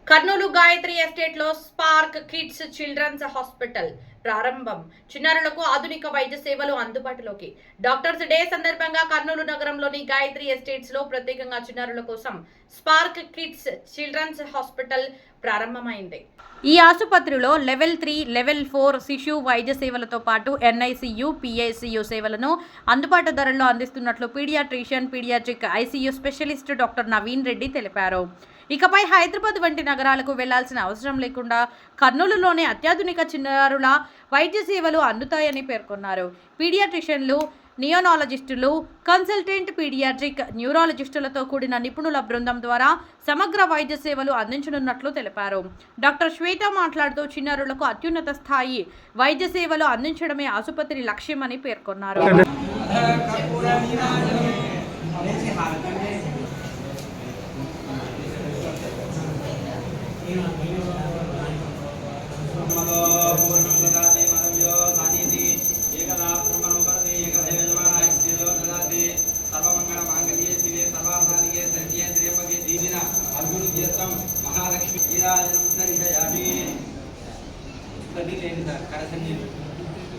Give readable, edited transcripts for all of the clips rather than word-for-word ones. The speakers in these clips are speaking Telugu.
కర్నూలు గాయత్రి ఎస్టేట్ లో స్పార్క్ కిడ్స్ చిల్డ్రన్స్ హాస్పిటల్ ప్రారంభం. చిన్నారులకు ఆధునిక వైద్య సేవలు అందుబాటులోకి. డాక్టర్స్ డే సందర్భంగా కర్నూలు నగరంలోని గాయత్రి ఎస్టేట్స్ లో ప్రత్యేకంగా చిన్నారుల కోసం స్పార్క్ కిడ్స్ చిల్డ్రన్స్ హాస్పిటల్ ప్రారంభమైంది. ఈ ఆసుపత్రిలో లెవెల్ 3, లెవెల్ 4 శిశు వైద్య సేవలతో పాటు NICU, PICU సేవలను అందుబాటు ధరల్లో అందిస్తున్నట్లు pediatric ICU specialist doctor Naveen Reddy తెలిపారు. ఇకపై హైదరాబాద్ వంటి నగరాలకు వెళ్లాల్సిన అవసరం లేకుండా కర్నూలులోనే అత్యాధునిక చిన్నారుల వైద్య సేవలు అందుతాయని పేర్కొన్నారు. పీడియాట్రిషియన్లు, నియోనాలజిస్టులు, కన్సల్టెంట్ పీడియాట్రిక్ న్యూరాలజిస్టులతో కూడిన నిపుణుల బృందం ద్వారా సమగ్ర వైద్య సేవలు అందించనున్నట్లు తెలిపారు. డాక్టర్ శ్వేత మాట్లాడుతూ చిన్నారులకు అత్యున్నత స్థాయి వైద్య సేవలు అందించడమే ఆసుపత్రి లక్ష్యమని పేర్కొన్నారు.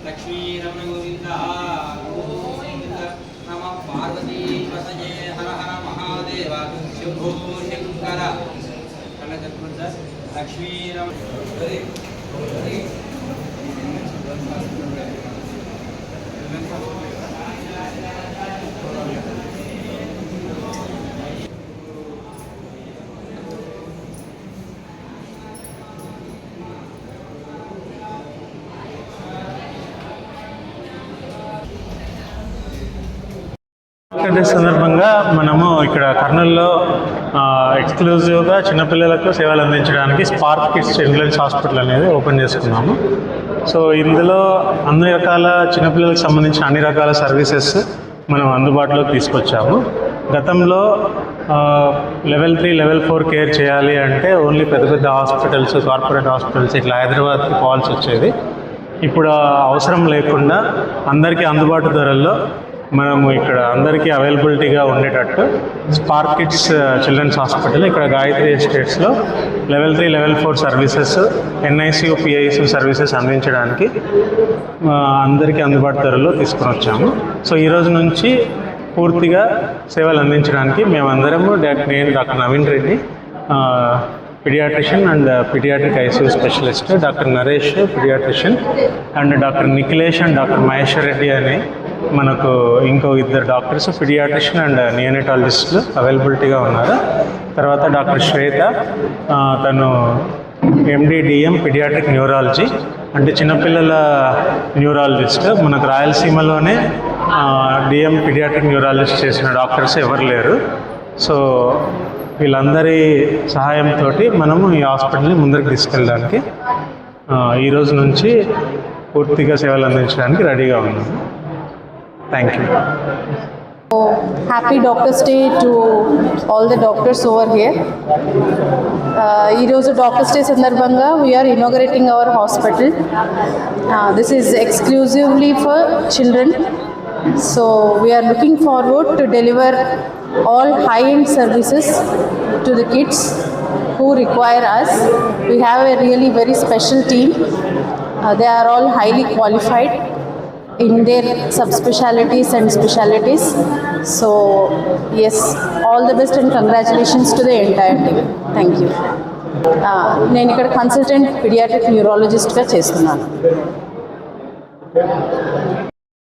लक्ष्मी रमण गोविंद नम पार्वती वसजे हर हर महादेव शंभो शंकर लक्ष्मी సందర్భంగా మనము ఇక్కడ కర్నూలులో ఎక్స్క్లూజివ్గా చిన్నపిల్లలకు సేవలు అందించడానికి స్పార్క్ కిడ్స్ చిల్డ్రన్స్ హాస్పిటల్ అనేది ఓపెన్ చేసుకున్నాము. సో ఇందులో అన్ని రకాల చిన్నపిల్లలకు సంబంధించిన అన్ని రకాల సర్వీసెస్ మనం అందుబాటులోకి తీసుకొచ్చాము. గతంలో లెవెల్ 3, లెవెల్ 4 కేర్ చేయాలి అంటే ఓన్లీ పెద్ద పెద్ద హాస్పిటల్స్, కార్పొరేట్ హాస్పిటల్స్ ఇట్లా హైదరాబాద్కి పోవాల్సి వచ్చేది. ఇప్పుడు అవసరం లేకుండా అందరికీ అందుబాటు ధరల్లో మనము ఇక్కడ అందరికీ అవైలబిలిటీగా ఉండేటట్టు స్పార్క్ కిడ్స్ చిల్డ్రన్స్ హాస్పిటల్ ఇక్కడ గాయత్రి ఎస్టేట్స్లో level 3, level 4 services, NICU, PICU services అందించడానికి అందరికీ అందుబాటు ధరలో తీసుకుని వచ్చాము. సో ఈరోజు నుంచి పూర్తిగా సేవలు అందించడానికి మేమందరము నేను doctor Naveen Reddy paediatrician and paediatric ICU specialist, doctor Naresh paediatrician and doctor Nikhilesh and doctor Maheshwar Reddy అని మనకు ఇంకో 2 డాక్టర్స్ పీడియాట్రిషియన్ అండ్ నియోనటాలజిస్టులు అవైలబిలిటీగా ఉన్నారు. తర్వాత డాక్టర్ శ్వేత, తను MD DM పీడియాట్రిక్ న్యూరాలజీ అంటే చిన్నపిల్లల న్యూరాలజిస్ట్. మనకు రాయలసీమలోనే DM పీడియాట్రిక్ న్యూరాలజిస్ట్ చేసిన డాక్టర్స్ ఎవరు లేరు. సో వీళ్ళందరి సహాయంతో మనము ఈ హాస్పిటల్ని ముందరికి తీసుకెళ్ళడానికి ఈరోజు నుంచి పూర్తిగా సేవలు అందించడానికి రెడీగా ఉన్నాము. Thank you. Happy Doctors Day to all the doctors over here. Ee Doctors Day sandarbhanga we are inaugurating our hospital. This is exclusively for children. So we are looking forward to deliver all high-end services to the kids who require us. We have a really very special team. They are all highly qualified in their subspecialties and specialties. So yes, all the best and congratulations to the entire team. Thank you. నేను ఇక్కడ కన్సల్టెంట్ పీడియాట్రిక్ న్యూరాలజిస్ట్గా చేస్తున్నాను.